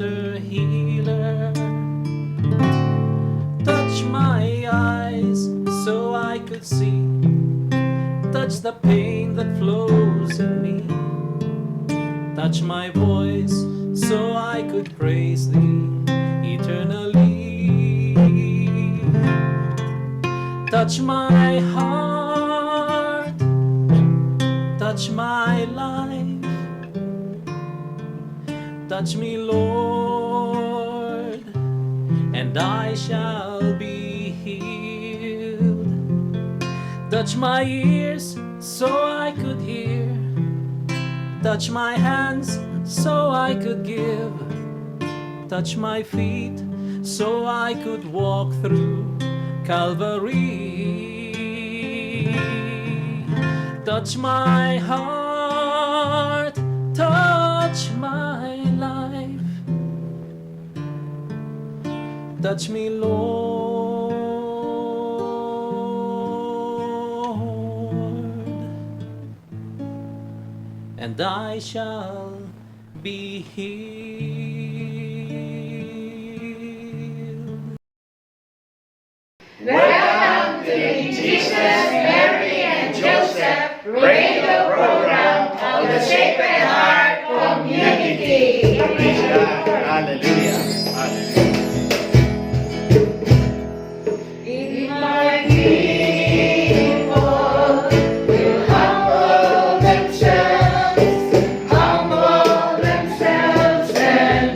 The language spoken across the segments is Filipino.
Master Healer. Touch my eyes so I could see. Touch the pain that flows in me. Touch my voice so I could praise Thee eternally. Touch my heart, touch my life. Touch me, Lord, and I shall be healed. Touch my ears so I could hear. Touch my hands so I could give. Touch my feet so I could walk through Calvary. Touch my heart, touch my life. Touch me, Lord, and I shall be healed. Welcome to Jesus, Mary, and Joseph radio program of the Sacred Heart Community. Praise God. Hallelujah. Hallelujah. In my people will humble themselves and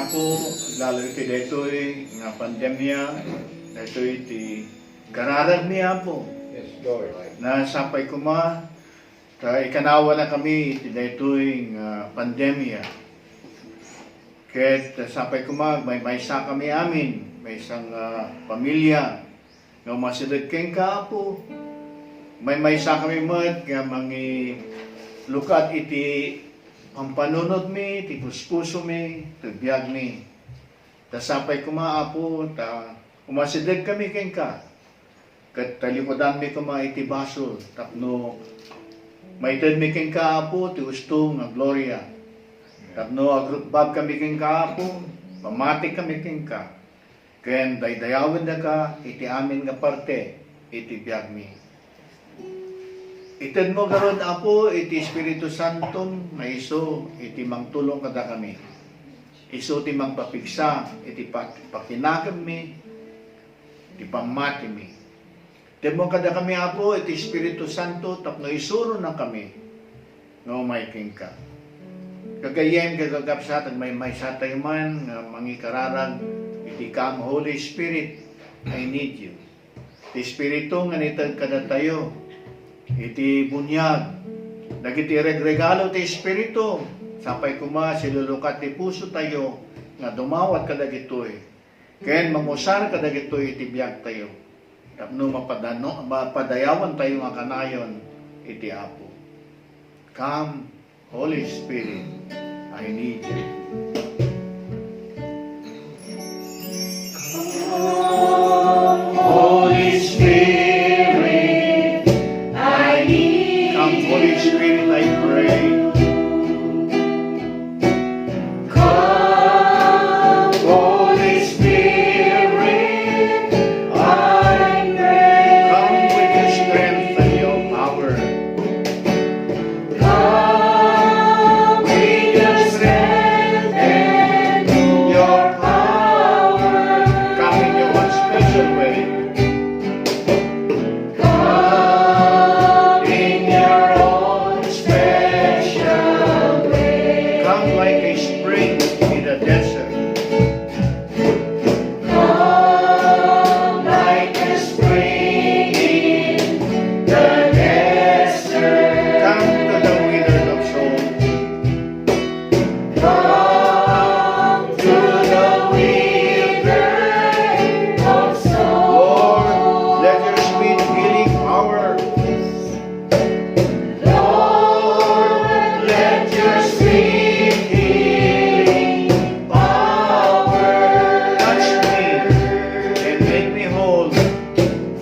Apo, lalo iti detoy nga pandemya, detoy iti gararag ni Apo. Yes, Lord. Na sapay kuma, ta ikanawa na kami iti detoy nga pandemya. Ket sapay kuma, may maysa kami amin, may isang pamilya, nga masidad keng ka Apo. May maysa kami mat, nga mangi lukat iti pampanunod mi, iti puspuso mi, iti biyag mi. Ta sapay kuma Apo, ta umasideg kami keng ka. Kat talikodan mi kuma iti basol, tapno maited mi keng ka Apo, ti gusto nga gloria. Tapno agrutbab kami keng ka Apo, pamati kami keng ka. Ken daydayawen na ka, iti amin nga parte, iti biyag mi. Ited mo karon Apo, iti Espiritu Santo, nga iso, iti mangtulong kada kami. Iso ti magpapigsa, iti pakinakam mi, iti pamati mi. Ited mo kada kami Apo, iti Espiritu Santo, tapno isuro na kami, nga umaiking ka. Kagayen, kagagapsat, may satay man, nga mangikararag, iti kang Holy Spirit, I need you. Iti Espiritu nga nitag kada tayo, iti bunyag, nagiti regalo ti Espiritu, sapay kuma silulukat ti puso tayo, nga dumawat kadagitoy, ken mamusar kadagitoy iti biyag tayo, tapno mapadayawan tayo nga kanayon, iti Apo. Come, Holy Spirit, I need you. Holy Spirit, I need come, Holy Spirit, I pray. come, Holy Spirit, I pray. come with your strength and your power. Come with your strength and your power. Come in your one special way. Come in your own special way. Come like a spring in the desert. Come like a spring in the desert. Come to the withered of soul. Come to the wilderness of soul. Lord, let your sweet healing power Lord, let your sweet healing power touch me and make me whole.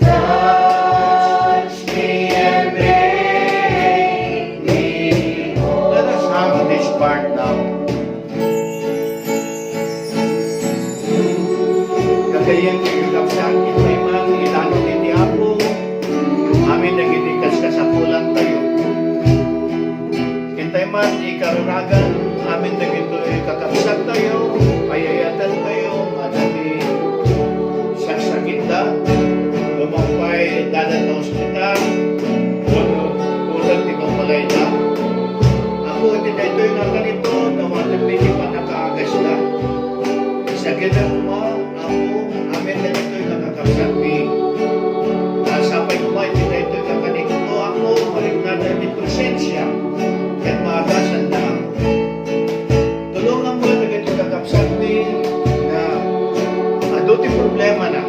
touch me and make me whole. Let us have this part now. Kagayan kayo kapsang ito'y mga ilanong ni Apo. Amin nagitikas kasapulan tayo. Kintay man ikararagan, amin nagito'y kakapsag tayo, payayatan tayo, madami saksakit na, lumampay dadan na ospital, ulat di mamalay na. Ako, ito'y nga ganito, nawalan hindi pa nakaagas na. Sa ginang mo, ako, amin nagito'y kakapsag mi. Nasapay ko ba, ito'y kakanito ako, balik na di presensya, kahit maagasan na. Tulungan mo na ito'y kakapsag mi, na aduti problema na.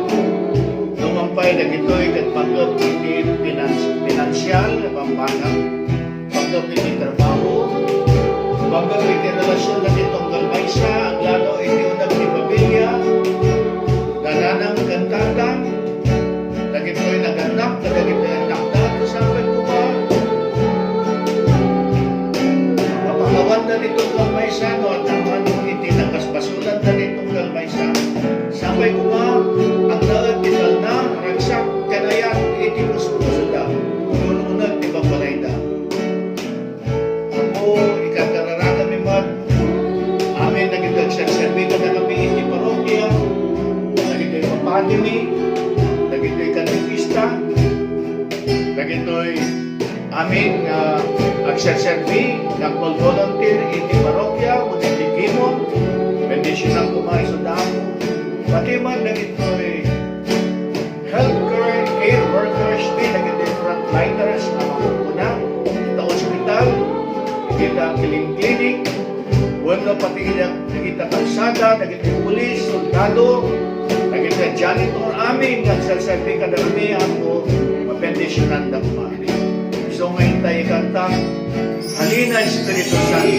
Lumampay na ito'y kat pagod iti pinansyal, pambangang, pagod iti trabaho, pagod iti relasyon na itong galmaysa, ang lalo iti unang ni pamilya, nananang gantadang, nagito'y naganak, nagito'y anak sampai ko ba? Mapakawan na nitong galmaysa, no, at naman iti nakasbasulan na nitong galmaysa. Sampai ko ba, ang lahat ital na, ragsak, kanayat, iti puso da, nununag, di ba palay da. Ako, ikakararagan mi mat, amin nagitagsagsarbito na kami iti parokya, nagito'y mapati mi, nagito'y katikista, nagito'y amin agserserbi, nagpol-volunteer iti parokya, iti kimon, bendisyon ng Patiman na ito'y healthcare, care workers, di naging frontliners na makukuna sa ospital, kita clinic, wala pati nagita kalsada, nagita pulis, soldado, nagita janitor amin, nagsasabi ka na kami ako, mapendisyonan na kumari. So ngayon tayo kanta, Halina Espiritu Santo.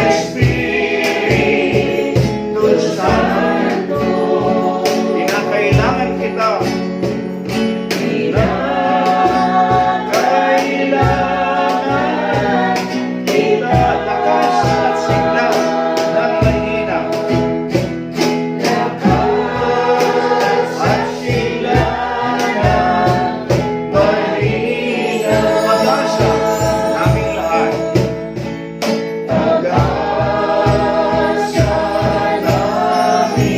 Espiritu Santo, kinakailangan kita. Kinakailangan kita, lakas at sigla ng mahina. Lakas at sigla ng mahina. Pag-asa naming lahat. Pag-asa naming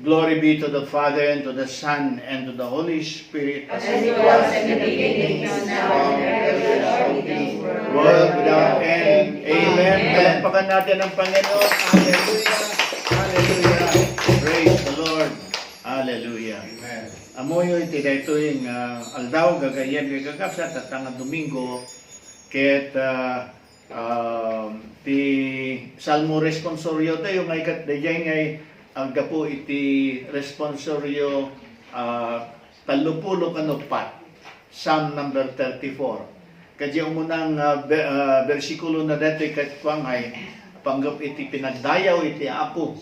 Glory be to the Father, and to the Son, and to the Holy Spirit, As it was in the beginning, is now, and ever shall be, world without end. Amen. Palakpakan natin ang Panginoon. Hallelujah. Hallelujah. Praise the Lord. Hallelujah. Amen. Amoyo iti daytoy aldaw gagayem gagapsat at ang Domingo ket ti Salmo responsorio tayo ngay kat dayay ngay ang gapo iti responsorio 30 kanupat Psalm number 34. Kadya umunang bersikulo na daytoy ket kuangay panggap iti pinagdayaw iti Apo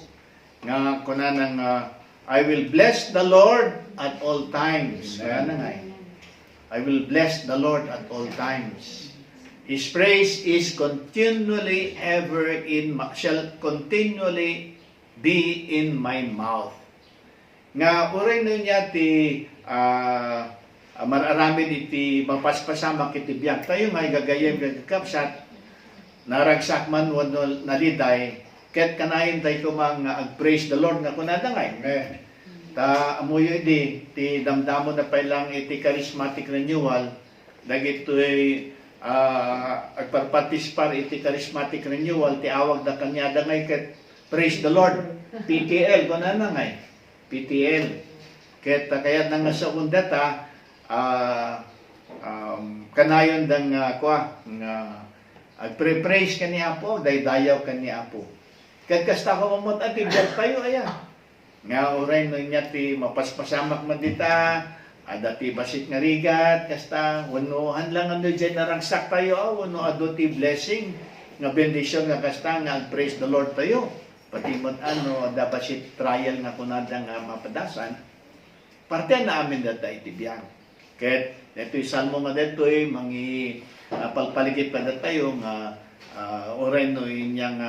nga kunanang I will bless the Lord at all times. Kaya na nga eh. I will bless the Lord at all times. His praise is continually shall continually be in my mouth. Nga uray na niya ti mararamin iti mapaspasamak iti biyak. Tayo nga gagayem gagkapsat naragsak man wano naliday ket kanayon tayo kumang ag-praise the Lord nga kunada nga. Amen. Ta amuyo di ti damdamo na pailang iti charismatic renewal dagitoy agparparticipar iti charismatic renewal ti awag da kanya da ngay ket praise the Lord PTL kunana ngay PTL ket kaya nang sa undata kanayon dang nga agpre-praise kani Apo daydayaw kani Apo ket kasta ko mamot ati biag tayo ayan nga oray no niya ti mapaspasamak man dita ada ti basit nga rigat kasta wano hanlang ano dyan narangsak tayo wano ado ti blessing nga benediction nga kasta nga praise the Lord tayo pati mo ano ada basit trial nga kunada nga mapadasan parte na amin data iti biyang ket ito'y salmo nga deto'y mangi palpaligid pa tayo nga oray no inyang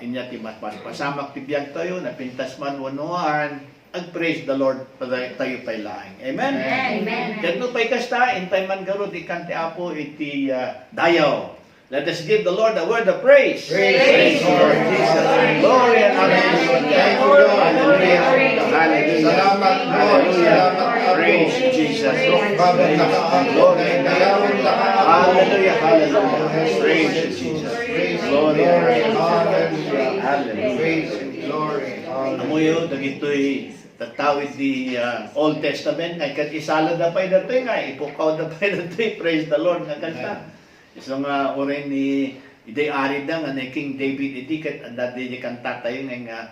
inya ti pasamak ti biag tayo napintas man wanuan ag praise the Lord tayo pay laing. Amen. Amen. Ket no pay kasta intay man garud ikan ti Apo iti dayaw. Let us give the Lord a word of praise. Praise the Lord Jesus. Glory and honor. Thank you, Lord. Hallelujah. Hallelujah. Salamat, Lord. Hallelujah. Salamat, Apo. Praise Jesus. Bagat nakaabot Glory. ng dayawin lahat. Hallelujah. Hallelujah. Praise Jesus. Praise Glory. Hallelujah. Hallelujah. Praise and glory. Hallelujah. Amuyo dagitoy tatawid di Old Testament nga kat isala da pay datoy nga ipukaw da pay datoy praise the Lord nga kanta. So nga oren ni iday ari da nga ni King David iti kat anda di kanta tayo nga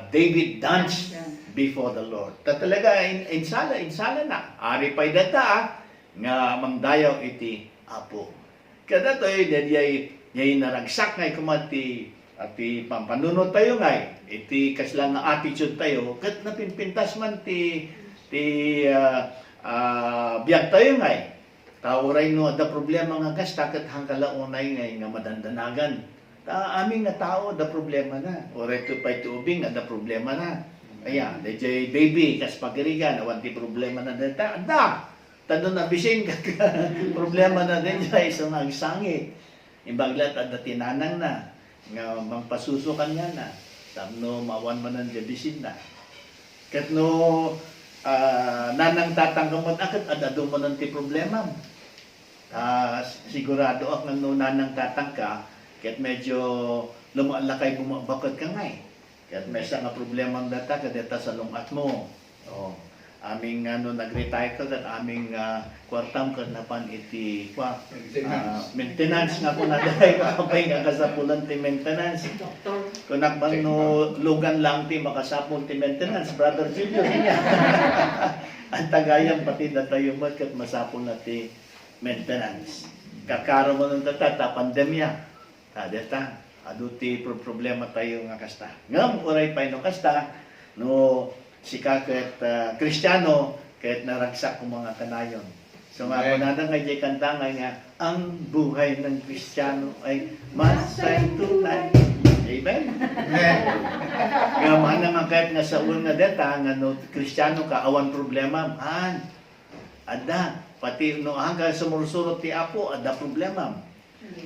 David danced before the Lord. Talaga insala na. Ari pa'y data nga mangdayaw iti Apo. Kada to'y yay naragsak ngay kumati ati pampanunod tayo ngay. Iti kaslang nga attitude tayo. Kat napinpintas man ti biyag tayo ngay. Tauray no, da problema nga kasta kat hangkalaunay ngay nga madandanagan. Aming nga tao, da problema na. Oray to pa'y tuubing, da problema na. Ayan, DJ baby, kas pagirigan, awan ti problema na data. Ada! Tado na bising, problema na din siya, isang agsangit. Imbaglat, ada tinanang na. Nga mampasusukan niya na. Tamno, mawan man ang jabisin na. Kat no, nanang tatanggamot, akat adado mo ng ti problema. Sigurado ako no nanang tatang ka, kahit medyo lumalakay bumabakot ka nga eh. Kahit may isang problema ang data, kadeta sa lungat mo. Aming nag-retire ka at aming kwartam ka na pan iti maintenance nga po na dahil kapay nga kasapulan ti maintenance. Kung nakbang no lugan lang ti makasapul ti maintenance, Brother Julio niya. Ang tagayan pati na tayo mat kat masapul na ti maintenance. Kakaro mo ng data, pandemya. Deta, aduti problema tayo nga kasta. Ngam, uray pa no kasta, no si kaket Kristiyano, kahit naragsak kong mga kanayon. So nga po na kay Jay Kantangay nga, ang buhay ng Kristiyano ay masay tunay. Amen? Nga man naman kahit nga sa una deta, nga no Kristiyano ka, awan problema, man. Ada, pati no hanggang sumursurot ti Apo, ada problema.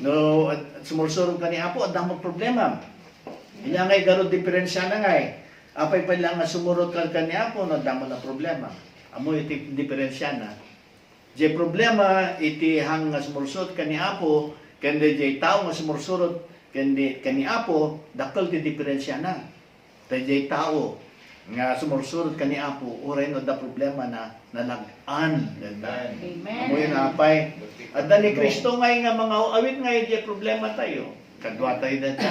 No, sumursurong ka ni Apo, ang damang problema. Hindi ngay garo diferensya na ngay. Apay pa lang nga sumurot ka ni Apo, no, damang na problema. Amo iti diferensya na. Jay problema, iti hang nga sumursurot ka ni Apo, kanda jay tao nga sumursurot ka ni Apo, dakal ti diferensya na. Jay tao nga sumursurot ka ni Apo, uray no da problema na nalag-an. Amen. Amo yun apay. At ni Kristo ngay nga mga awit ngay di problema tayo. Kadwa tayo dati.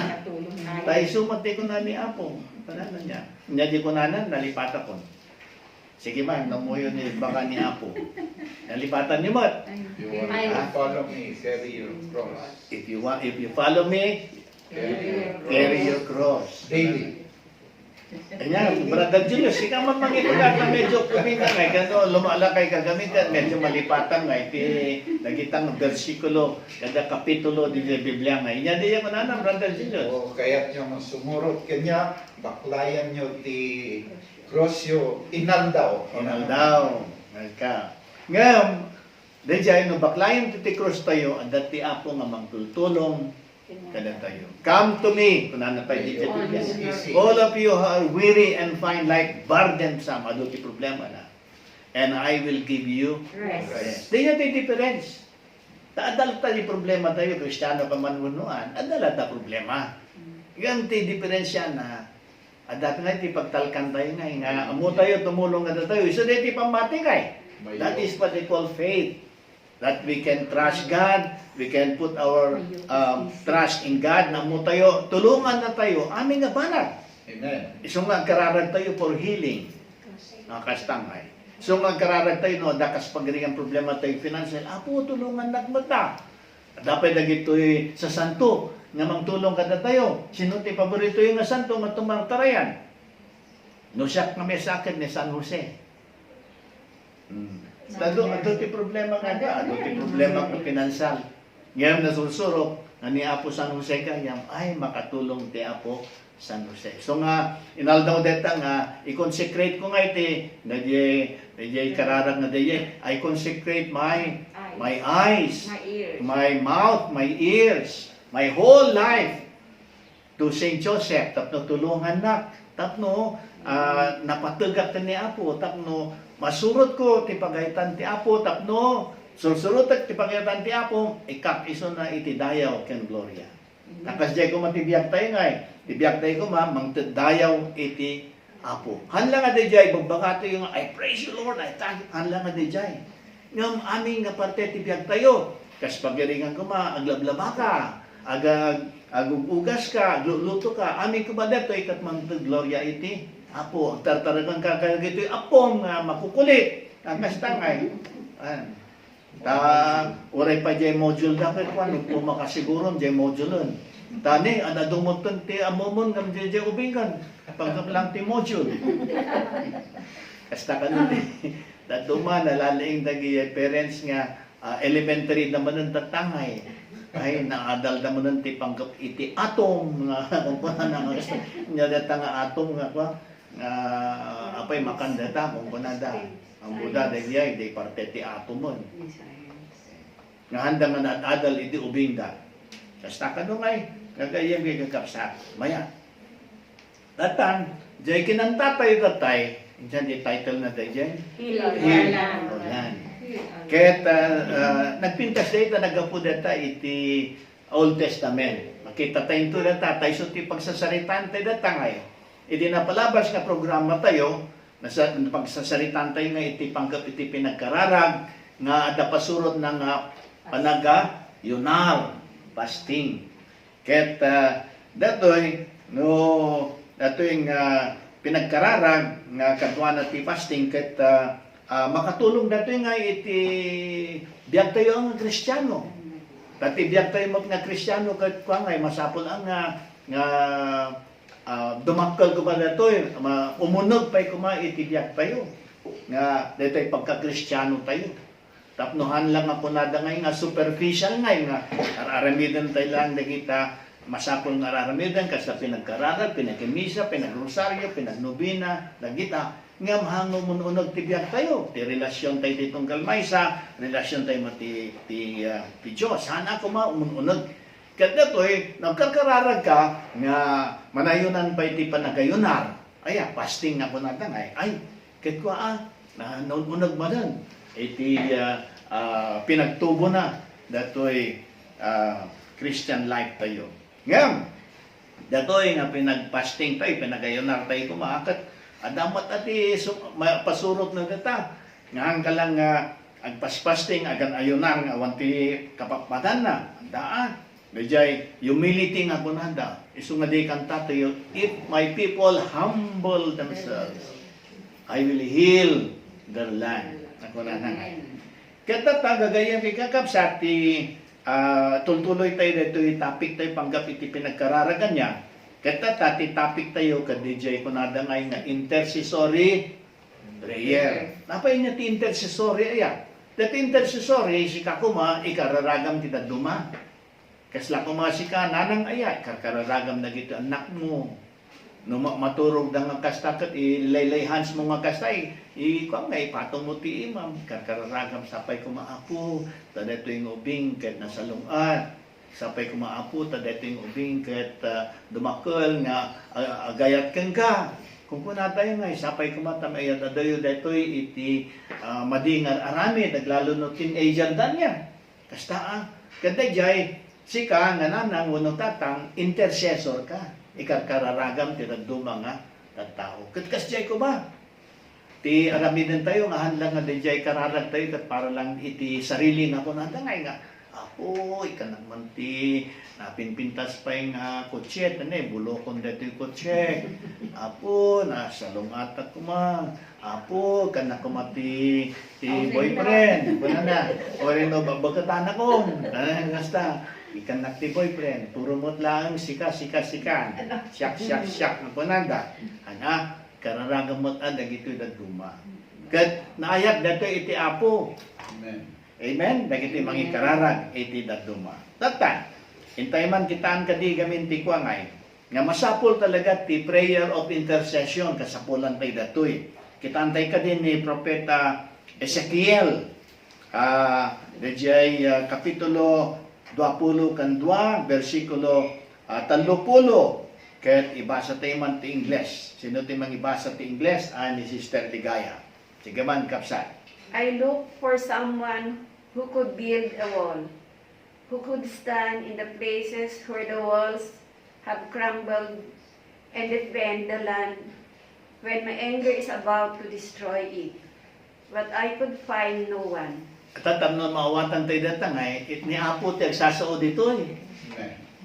Tayo sumati ko na ni Apo. Panano niya? Niya di ko nanan, nalipata ko. Sige man, namuyo ni baka ni Apo. Nalipatan niyo mo. You want to follow me, carry your cross. If you follow me, carry your cross. Daily. Ayan, Brother Julius, ikaw man mangipulat na medyo kumita ngay, kano lumalakay ka gamitan, medyo malipatan ngay, nagitang versikulo, kada kapitulo di Biblia ngay. Inya di yung mananang, Brother Julius. O kaya't nyo masumurot kanya, baklayan nyo ti krosyo, inaldaw. Inaldaw. Ka. Ngayon, dahil no baklayan ti cross tayo, at dati Apo nga mangtultulong, kada tayo. Come to me, kunana pa di all of you who are weary and find like burdensome, ado ti problema na. And I will give you rest. Di natin difference. Taadal ta di problema tayo, Kristiyano pa manunuan, adala ta problema. Yan ti diferensya na, adat nga ti pagtalkan tayo nga, amo tayo, tumulong nga tayo, isa di ti pamati kay. That is what they call faith. That we can trust God, we can put our trust in God, na mo tayo, tulungan na tayo, aming nga banat. Amen. Isong nagkararag tayo for healing, nakastangay. Isong nagkararag tayo, no, dakas pagringan problema tayo financial, Apo, tulungan nagmata. Dapat nagito'y sa santo, nga mangtulong kada tayo. Sino ti paborito yung nga santo, matumang tarayan. No siya kami sa akin ni San Jose. Ado ti problema nga ka, ado ti problema ng financial. Ngayon nasulsurok, nga ni Apo San Jose ka, ay makatulong ti Apo San Jose. So nga, inaldaw deta nga, i-consecrate ko nga iti, na di kararag na di, I consecrate my eyes, my mouth, my ears, my whole life to Saint Joseph. Tapno tulungan na, tapno napatagak ni Apo, tapno masurot ko ti pagaytan ti Apo, tapno sursurot ti pagaytan ti Apo, ikap iso na iti dayaw ken gloria. Takas jay ko matibiyag tayo ngay, tibiyag tayo ko mangtadayaw iti Apo. Hanla nga di jay, bagbaga tayo nga, I praise you Lord, I thank you. Hanla nga di jay. Ngam aming nga parte tibiyag tayo, kas pagaringan ko aglablaba ka, agugugas ka, luto ka, ami ko ba dito, ikat man gloria iti. Apo, tartaragan ka kaya gito, apong makukulit, ang kastangay. Uray pa jay module dapat kung kung makasiguron jay module. Tani, dumutun ti amomon ngam jay ubingan, pagkaplang ti module. Kasta ka nun Daduma, nalalaing dagi parents nga, elementary naman ng tatangay. Ay, naadal naman ng tipanggap iti atom nga kung paano nga data nga atom nga pa apay makandata kung paano da ang Buddha dahil di parte ti atom mo nga handa nga naadal iti ubing da kasta ka nung ay kagayang gagakapsa maya datan jay kinantatay datay dyan di title na dyan Hilalan Ket nagpintas data nagapu data iti Old Testament. Makita tayo ito data, tayo so ti pagsasaritan tayo data ngayon. Iti napalabas nga programa tayo, pagsasaritan tayo nga iti panggap iti pinagkararag, nga ada pasurot ng panaga, yunal, fasting. Ket datoy, datoy nga pinagkararag, nga kadwa na ti fasting, ket makatulong dato nga iti biyag tayo ang Kristiyano. Pati biyag tayo nga Kristiyano kahit kwa nga masapol ang nga dumakkel ko ba dato umunog pa'y kuma iti biyag tayo. Nga dato pagka-Kristiyano tayo. Tapnohan lang ako nada nga superficial nga araramidan tayo lang na kita masapol nga araramidan kasi pinagkararag, pinagkimisa, pinagrosaryo, pinagnobina, nagita nga mahango mo unod ti biyag tayo. Ti relasyon tayo ditong kalmaysa, relasyon tayo mo ti Diyos. Sana ako unod. Kaya dito nagkakararag ka nga manayunan pa iti panagayunar. Ay, fasting ako na tangay. Ay, kaya ko unod mo dan. Iti pinagtubo na. Dato'y Christian life tayo. Ngayon, dato'y nga pinagfasting tayo, pinagayunar tayo kumaakat. Adamat ati pasurot na data. Nga ka lang agpaspasting, agan ayunar nga wanti kapakpatan na. Daan. Medjay humility nga kunanda. Isu nga di kanta tayo, if my people humble themselves, I will heal their land. Ako na nga. Kaya gagayang ikakapsat tultuloy tayo dito topic tayo panggap iti pinagkararagan niya. Kaya tati topic tayo ka DJ kunada ngay nga intercessory prayer. Napay niya ti intercessory aya. Dati intercessory si kakuma ikararagam kita duma. Kasla kuma si ka nanang aya ikararagam na gito anak mo. No maturog da nga kastakat ilaylayhans mo nga kastay ikaw nga ipatong mo ti imam ikararagam sapay kumaapo tada yung ubing ket nasalungat. Sapay kumaapo, tadating ubing ket dumakol nga agayat kang ka. Kung kuna tayo nga, sapay kumatam ayat adayo detoy iti madingar arami, naglalo no teenager dan niya. Kasta kada jay, sika nga nanang unong tatang, intercessor ka. Ikararagam ti duma nga tattao. Ket kas jay ko ba? Ti arami din tayo, nga handlang nga di jay kararag tayo, kat para lang iti sarili na kunada nga. Ako, ikanang manti, napinpintas pa yung kotse, bulokon dito yung kotse. Apo, nasa lungatak kuma. Apo, kanak kumati ti boyfriend. Kuna na, o rin o babagatan ako. Ngasta, ikanak ti boyfriend. Puro mo't lang, sika. Siyak. Napunanda. Ana, kararagang mo't dagito dagduma. Kat naayat dito iti apo. Amen. Amen? Dagiti mangi kararag iti daduma. Tatan, intay man kitaan kadi gamin ti kuangay, nga masapol talaga ti prayer of intercession kasapulan tay datoy. Kitaan tay kadin ni Propeta Ezekiel, dejay kapitulo 20 kan 2, versikulo 30. Ket ibasa tay man ti Ingles. Sino ti mangibasa ti Ingles? Ni Sister Ligaya. Sige man kapsat. I look for someone who could build a wall, who could stand in the places where the walls have crumbled and defend the land when my anger is about to destroy it. But I could find no one. Tatamnon maawatan tayo datang it ni Apo ti agsasaod dito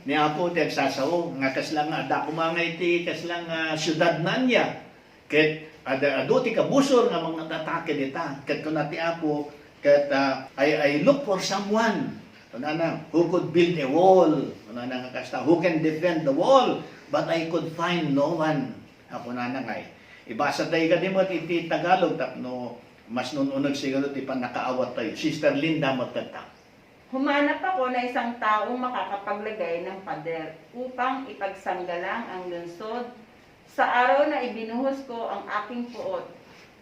ni Apo ti agsasaw nga kaslang ada kumangay ti kaslang syudad na niya. Ket ado ti kabusor nga mga atake dita. Ket kun ti Apo ket I look for someone who could build a wall. Nga kasta who can defend the wall, but I could find no one. Apo ngay. Ibasa tayo kadimot iti Tagalog tapno mas nununod siguro ti panakaawat tayo. Sister Linda Matata. Humanap ako na isang taong makakapaglagay ng pader upang ipagsanggalang ang lungsod sa araw na ibinuhos ko ang aking puot.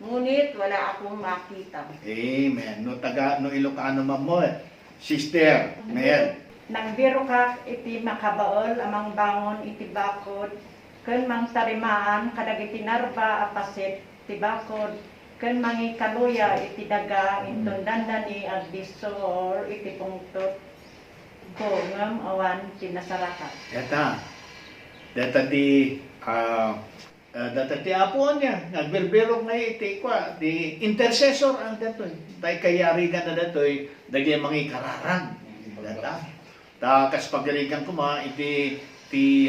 Ngunit wala akong makita. Amen. No Ilocano mamot. Sister, Mel. Nagbiro ka iti makabaol amang bangon iti bakod. Ken mang tarimaan kadag iti narba apasit iti bakod. Ken mangi kaluya iti daga inton dandani agdiso or iti pungtot ko ngam awan tinasarakat. Data ti Apo niya, nagbirbirok na iti kwa, di intercessor ang datoy. Tay kayarigan na datoy, dagi mga kararang. Ta kas pagarigan ko iti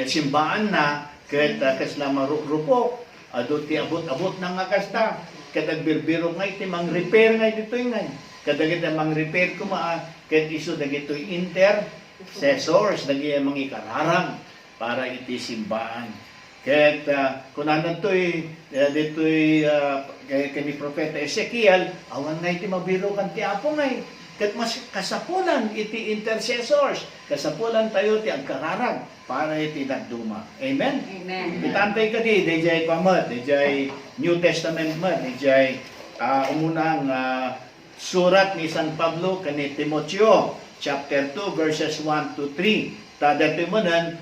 simbaan na, ket kas na marupok, ado ti abot-abot na nga kasta. Ket nagbirbirok nga iti mang repair nga ditoy nga. Kadagit na mang repair ko ket iso dagitoy intercessors, dagi mga kararang para iti simbaan. Ket kunanan to'y dito'y kay Propeta Ezekiel, awan nga iti mabiro kan ti Apo ngay. Ket mas kasapulan iti intercessors, kasapulan tayo ti agkararag para iti nagduma. Amen? Amen. Itantay ka DJ pamad, DJ New Testament mad, DJ umunang surat ni San Pablo kani Timoteo, chapter 2, verses 1 to 3. Dato'y mo nan,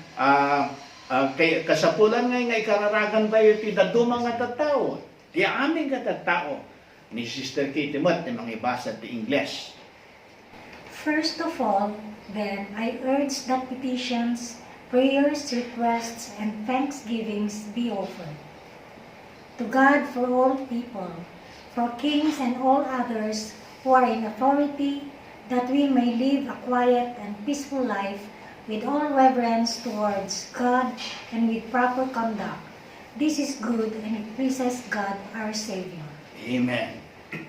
kay kasapulan nga ikararagan tayo ti daduma nga tattao. Ti aming tattao ni Sister Katie Mott ni mga ibasa ti Ingles. First of all, then, I urge that petitions, prayers, requests, and thanksgivings be offered to God for all people, for kings and all others who are in authority, that we may live a quiet and peaceful life with all reverence towards God and with proper conduct. This is good and it pleases God our Savior. Amen.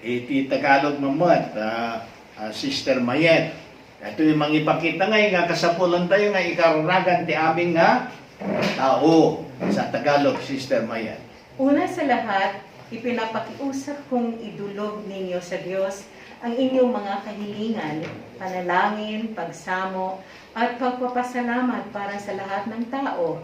Iti Tagalog mamot, Sister Mayet. Ito yung mga ipakita nga kasapulan tayo nga ikararagan ti aming nga tao sa Tagalog, Sister Mayet. Una sa lahat, ipinapakiusap kong idulog ninyo sa Diyos ang inyong mga kahilingan, panalangin, pagsamo, at pagpapasalamat para sa lahat ng tao.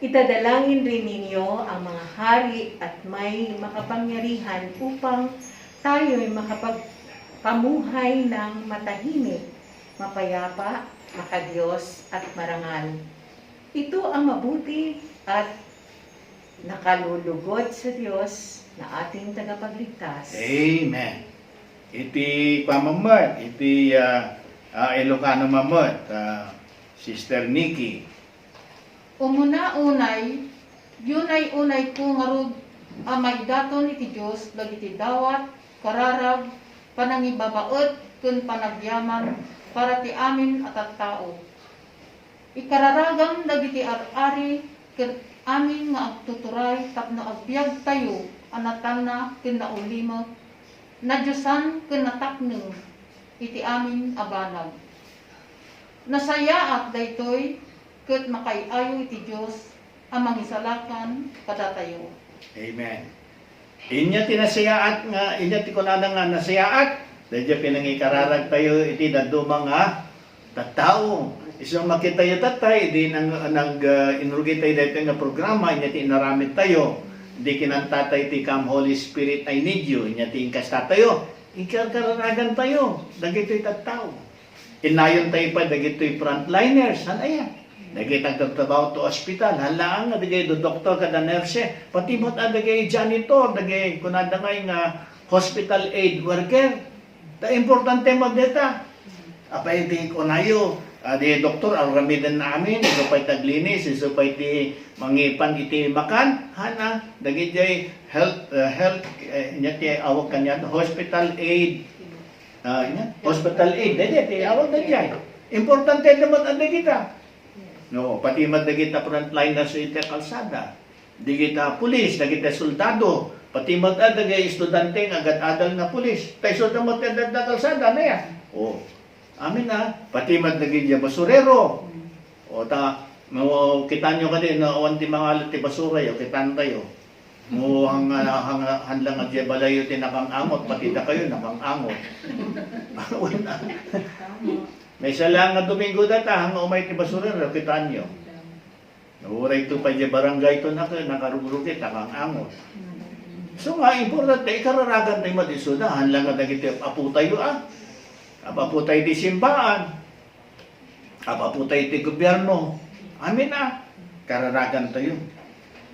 Itadalangin rin ninyo ang mga hari at may makapangyarihan upang tayo'y makapagpamuhay ng matahimik, mapayapa, makadiyos at marangal. Ito ang mabuti at nakalulugod sa Diyos na ating tagapagligtas. Amen. Iti pamamot, iti Ilocano mamot, Sister Nikki. Umuna-unay, yun ay unay ko ngarud amay daton iti Diyos dagiti dawat, kararag, panangibabaot, kun panagyaman, para ti amin at tao. Ikararagam dagiti ar-ari, kun amin nga agtuturay, tapno agbyag tayo, anatan na kun naulimot, na Diyosan kun natakneng, iti amin abanag. Nasayaat daytoy ket makaiayo iti Dios amang isalakan kadatayo. Amen. Inya tinasayaat nga, inya ti kunana nga nasayaat, dadya pinangikararag tayo iti daduma nga tattao. Isang makita tayo tatay, di inrugi tayo dito nga programa, inya ti inaramit tayo. Di kinantatay ti Come Holy Spirit, I need you. Inya ti ingkasta tayo. Ikararagan tayo. Dagito'y tattao. Inayon tayo pa, dagito'y frontliners. Hanaya. Dagito'y nagtatrabaho to hospital. Halaan nga, dagito'y doktor kada nurse. Pati mo't dagito'y janitor. Dagito'y kunadangay nga hospital aid worker. Da importante mo dita. Apay ti kunayo. Di doktor, ang ramidan namin. Iso pa'y taglinis. Iso pa'y ti mangipan iti makan. Hana, dagito'y health, niya ti awag kanya, hospital aid. Hospital aid, dahil ti awag na dyan. Importante naman ang kita. No, pati madagita frontliners sa ita kalsada. Di kita pulis, di kita soldado, pati madagay estudyante nga agad-adal na pulis. Tayo sa mo na kalsada na yan. Oh, amin na. Pati madagay diya basurero. O kita nyo ka din na awan ti mga alat ti basura yo, kitan tayo. Mo hanlang at diya balayo ti nakang-angot, pati na kayo nakang-angot. Wala. May salang nga Domingo data, hang umay ti basurero, kitan nyo. Nauray ito pa diya barangay ito nakarugurugit, nakang-angot. So nga, importante, ikararagan tayo madisuda, hanlang nga nagiti aputay yo apaputay ti simbaan, apaputay ti gobyerno. Amin kararagan tayo.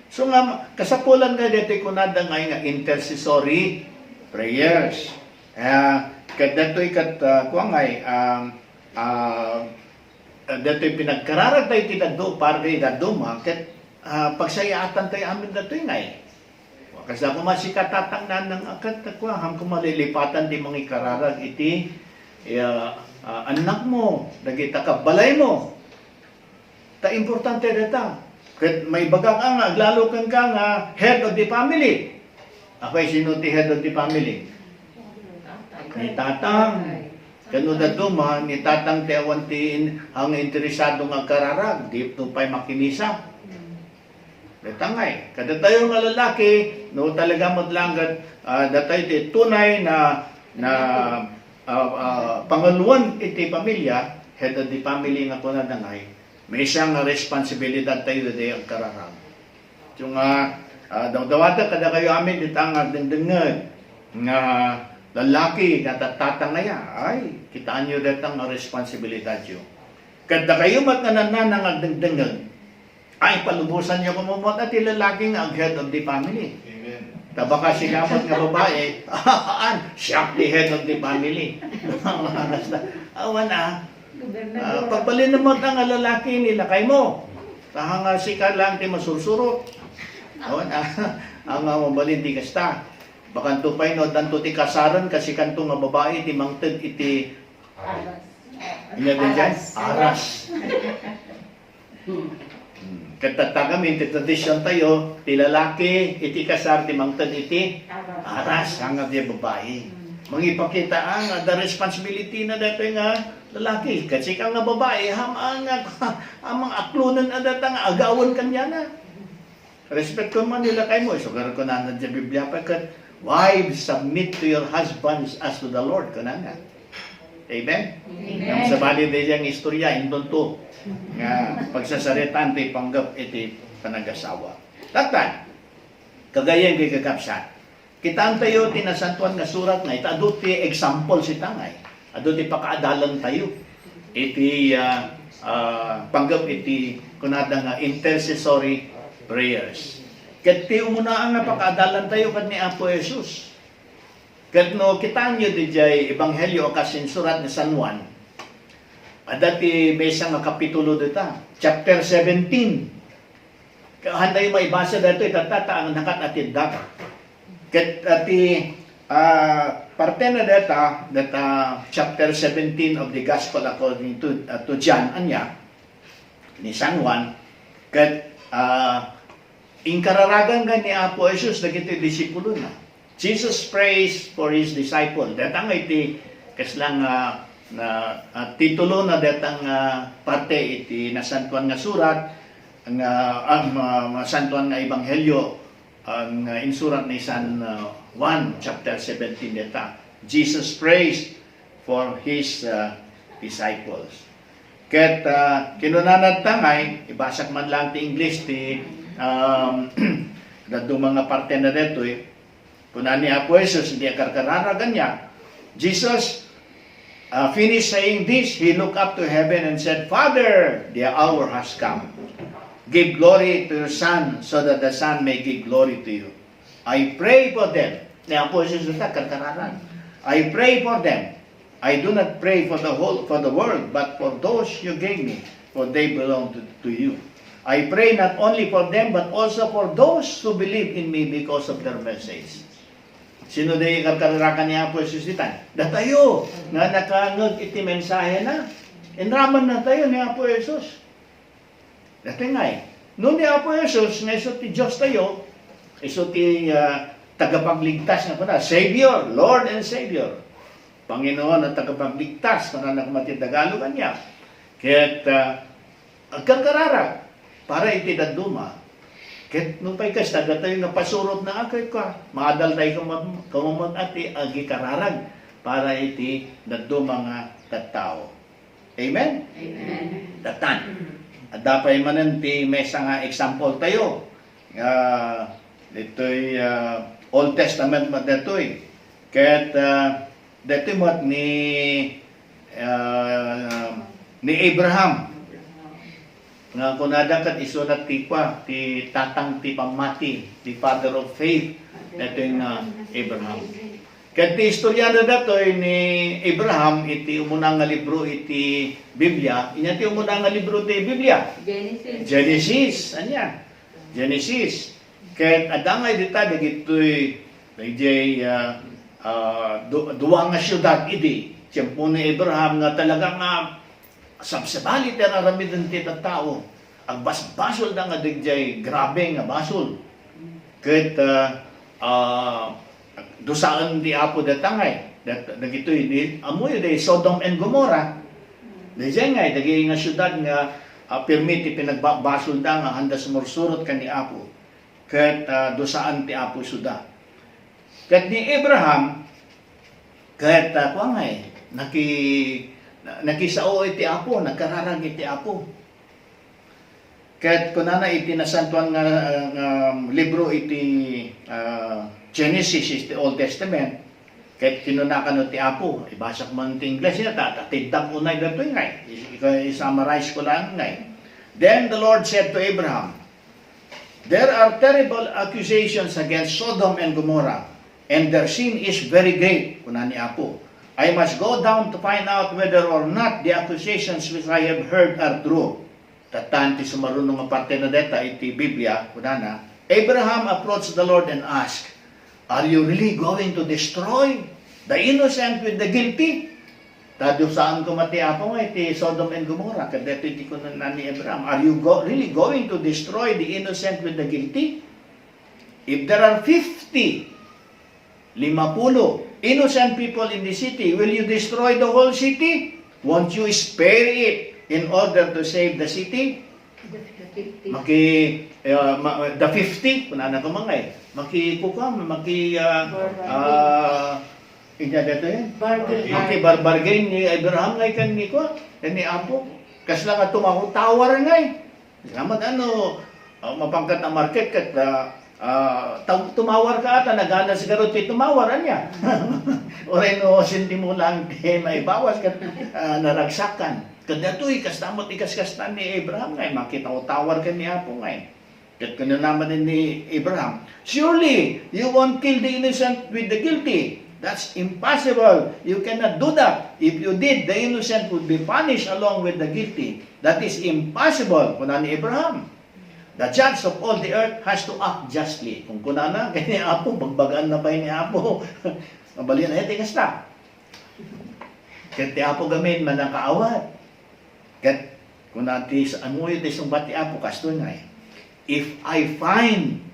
So nga, kasapulan nga dito kunada nga intercessory prayers. Kada to'y kuangay, dato'y pinagkararag tayo tinagdo, para kayo daduma, kat pagsayaatan tayo amin dato'y ngay. Kasi ako masikatatangnan ng akat, ham kumalilipatan di mga ikararag iti, anak mo, nagita ka, balay mo. Ta importante data. Kat may bagang ang lalo kang ka nga head of the family. Apay sino ti head of the family? Ni tatang. Kano da duma ni tatang ti awan ti ang interesado nga kararag, di to pay makinisa. Datangay. Kada tayo nga lalaki, no talaga madlanggad datay ti tunay na pangaluan iti pamilya, head of the family nga kuna dangay. May isang responsibilidad tayo dito ang kararang. Yung dawada kada kayo amin ditang dengdengag nga lalaki nga tatang na yan, ay kitaan nyo dito ang responsibilidad nyo. Kada kayo matananan ang dengdengag, ay palubusan nyo kumumot at lalaki nga ang head of the family. Amen. Tabaka sigamot nga babae, siya the head of the family. Awan pagbalin naman ang lalaki nila kay mo. Tahang sika lang ti masursurot. Awan ang mabalin di kasta. Bakan to pay no danto ti kasaran kasi kanto nga babae ti mangted iti aras. Katatagan ti tradisyon tayo, ti lalaki iti kasar ti mangted iti aras ang ti babae. Mangipakita ang the responsibility na dato nga lalaki. Kasi kang nga babae, ang mga aklunan na data nga agawan kanya na. Respect ko man nila kay mo. So, karoon ko na sa Biblia pa kat, wives, submit to your husbands as to the Lord. Ko na nga. Amen? Amen. Sa bali din yung istorya, indon to. Nga, pagsasaritan, ito'y panggap, ito'y panag-asawa. Tatan, kagayang kay kakapsat. Kitaan tayo, tinasantuan nga surat nga, ito ti example si tangay. Ado ti pakaadalan tayo. Iti panggap iti kunada nga intercessory prayers. Ket ti umunaan nga pakaadalan tayo kat ni Apo Jesus. Ket no kita nyo di jay ebanghelyo kasin surat ni San Juan. Adati mesa nga kapitulo dita, chapter 17. Handay maibasa dito itatata ang nakat atindak. Ket ati parte na data chapter 17 of the Gospel according to John anya ni San Juan ket inkararagan nga ni Apo Jesus dagiti disipulo na. Jesus prays for his disciple. Datang iti kaslang na titulo na datang parte iti nasantuan nga surat ang masantuan nga ebanghelyo ang insurat ni San Juan chapter 17 data. Jesus prays for his disciples. Ket kinunanad tangay ibasak man lang ti English ti dadto mga parte na dito kunan ni Apo Jesus hindi akarkararagan niya. Jesus finished saying this, he looked up to heaven and said, Father, the hour has come. Give glory to your Son, so that the Son may give glory to you. I pray for them. Ni Apo Jesus ita karkararan. I pray for them. I do not pray for the world, but for those you gave me, for they belong to you. I pray not only for them, but also for those who believe in me because of their message. Sino dahi karkarakan ni Apo Jesus ita? Datayo nga nakangag iti mensahe na. Inraman na tayo ni Apo Jesus. Dati nga noon ni Apo Jesus, nga iso ti Diyos tayo, iso ti tagapagligtas na kuna, Savior, Lord and Savior. Panginoon at tagapagligtas, kung na kumatindagalogan niya. Kaya't agkakararag, para itidaduma. Kaya't nung pa'y kas, tayo nga pasurot na akay ka, maadal tayo kumamag ati, agikararag, para iti daduma nga tattao. Amen? Amen. Tatan. At dapat manan ti mesa nga example tayo. Dito'y Old Testament mo dito'y. Kaya't dito mo ni Abraham nga kunada kat isulat ti kwa ti tatang ti pamati, ti father of faith, dito yung Abraham. Kat ti istorya na datoy ni Abraham iti umunang nga libro iti Biblia, inya ti umunang nga libro ti Biblia. Genesis, anya? Genesis. Ket adangay dita dagitoy dayjay duwa nga syudad idi. Tiyempo ni Abraham nga talaga nga sabsabali ta aramid ti tattao. Ang basbasol da nga dayjay grabe nga basol. Ket dusaan di Apo datangay. Dagitoy amoy day Sodom and Gomorrah. Dayjay nga dagay nga syudad nga permiti pinagbasol da nga handa sumursurot kan ni Apo. Ket dosaan ti Apo suda. Ket ni Abraham ket kuangay nakisao iti Apo, nagkararag iti Apo. Ket kunana iti nasantuan nga libro iti Genesis iti Old Testament. Ket kinunakan ti Apo, ibasak man ti English niya tatiddak unay datoy ngay. I-summarize ko lang ngay. Then the Lord said to Abraham, "There are terrible accusations against Sodom and Gomorrah, and their sin is very great." Kunan ni Apo, "I must go down to find out whether or not the accusations which I have heard are true." Tatan ti sumarunong nga parte na deta iti Biblia, kunana, Abraham approached the Lord and asked, "Are you really going to destroy the innocent with the guilty?" Tado saan ko mati Apo nga iti Sodom and Gomorrah, kadeto iti kunan ni Abraham, "Are you really going to destroy the innocent with the guilty? If there are 50 innocent people in the city, will you destroy the whole city? Won't you spare it in order to save the city?" The 50, kunana ko mga inya dito yan. Bargain ni Abraham ngay kan ni ko, ni Apo. Kas lang at tawar ngay. Naman mapangkat na market kat tumawar ka ata, nagana sigaro ti tumawaran niya. Oray no, sinti mo lang may bawas kat naragsakan. Kadatoy, kastamot ikas-kastan ni Abraham ngay, makita ko tawar ka ni Apo ngay. Kat kanya naman ni Abraham, "Surely, you won't kill the innocent with the guilty. That's impossible. You cannot do that. If you did, the innocent would be punished along with the guilty. That is impossible." Kunan ni Abraham. "The judge of all the earth has to act justly." Kung kunana, kaya ni Apo, bagbagaan na ba ni Apo? Mabalian na ito, kasta. Kaya ti Apo gamin, manakaawat. Kaya kunati, ano yun, sumbat ti Apo, kasto nga eh. If I find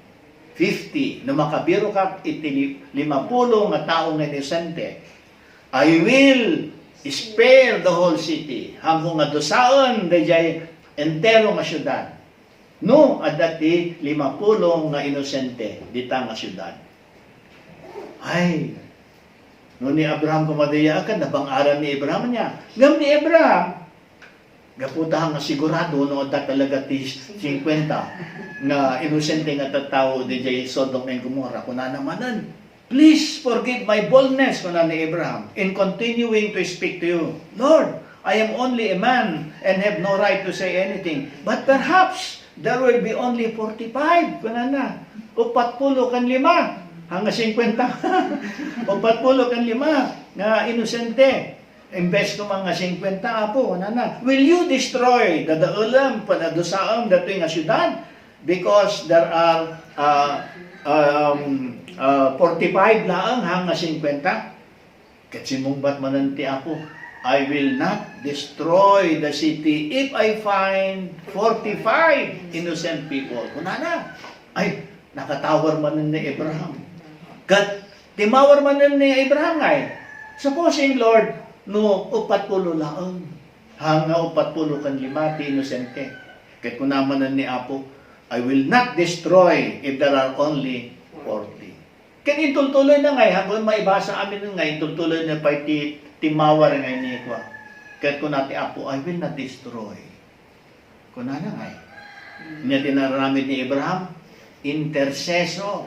50 na makabiro ka iti 50 nga taong nga inosente, I will spare the whole city. Hanggang nga dosaon dayjay entero nga syudad. No, adati 50 nga inosente dita nga syudad. Ay, no ni Abraham kumadaya ka, nabang-aran ni Abraham niya. Ngam ni Abraham, gaputahan nga sigurado no da talaga ti 50 nga inosente nga tattao di Sodom and Gomorrah. Kuna namanan, "Please forgive my boldness," kuna ni Abraham, "in continuing to speak to you. Lord, I am only a man and have no right to say anything. But perhaps there will be only 45, kuna na, 40 kan 5, hanggang 50, 40 kan 5 nga inosente. Imbes ko mga 50 Apo, na. Will you destroy the daulam panadusaam datoy nga syudad? Because there are 45 laang hanga 50. Katsimong bat mananti Apo. I will not destroy the city if I find 45 innocent people. Kunana, ay, nakatawar man ni Abraham. Kat, timawar man ni Abraham ay, supposing Lord, no, 40 laang. Hanga 40 kan limati inosente. Kat kunaman ni Apo, I will not destroy if there are only 40. Kat intultuloy na ngay, hanggang maibasa amin na ngay, intultuloy na pa timawar ngay ni Ikwa. Kat kunati Apo, I will not destroy. Kunana ngay. Niya tinaramid ni Abraham, interseso,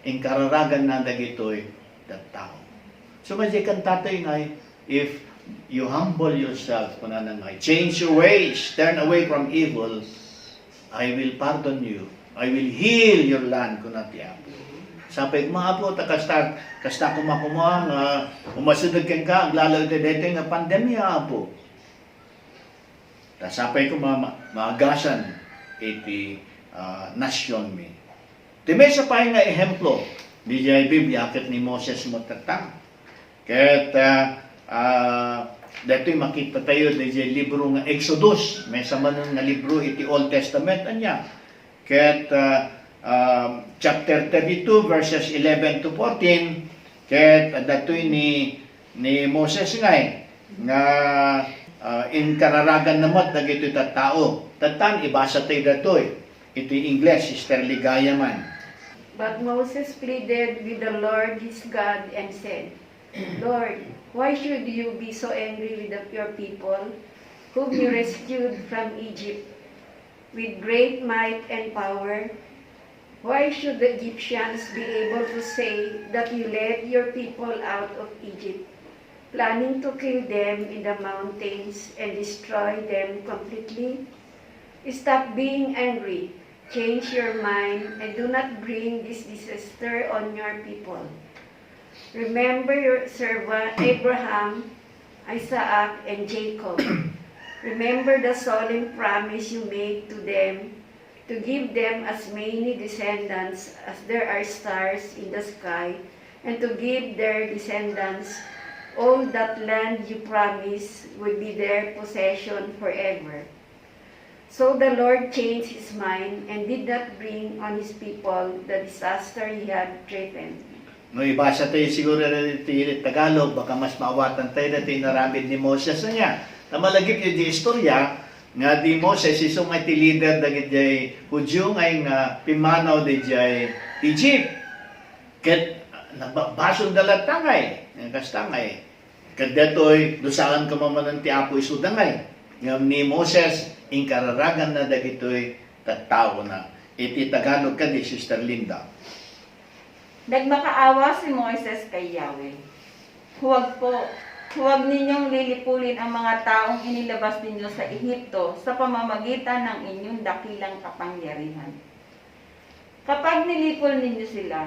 in kararagan na dagitoy that tao. So majikan tatoy ngay, if you humble yourself, kunana ngay, change your ways, turn away from evil, I will pardon you. I will heal your land, kunati Apo. Sapay mga po, kasta kumakuma nga umasunod ka ang lalo dito nga pandemya po. Sapay ko maagasan iti nasyon mi. Timay sa pay nga ehemplo, di jay Biblia ket ni Moses mo tatang. Ket dito'y makita tayo di jay libro nga Exodus, may sama nga libro iti Old Testament anya. Ket chapter 32 verses 11 to 14 ket datoy ni Moses ngay nga in kararagan namot dagiti tattao tatan ibasa tay datoy iti English Sister Ligaya man. But Moses pleaded with the Lord his God and said, Lord, why should you be so angry with your people, whom you rescued from Egypt with great might and power? Why should the Egyptians be able to say that you led your people out of Egypt, planning to kill them in the mountains and destroy them completely? Stop being angry, change your mind, and do not bring this disaster on your people. Remember your servant Abraham, Isaac, and Jacob. Remember the solemn promise you made to them to give them as many descendants as there are stars in the sky, and to give their descendants all that land you promised would be their possession forever. So the Lord changed his mind and did not bring on his people the disaster he had threatened. No ibasa tayo siguro iti Tagalog, baka mas maawatan tayo na tinaramid ni Moses niya. Namalagip yung di istorya, nga di Moses isong ay ti leader dagit jay Hudyo ngay nga pimanaw di jay Egypt. Ket nabasong dalatangay, kastangay. Ket detoy dusaan ka mamanan ti Apo isudangay. Ngam ni Moses in kararagan na dagitoy tattao na. Iti Tagalog ka di Sister Linda. Nagmakaawa si Moises kay Yahweh. Huwag ninyong lilipulin ang mga taong inilabas ninyo sa Ehipto sa pamamagitan ng inyong dakilang kapangyarihan. Kapag nilipol ninyo sila,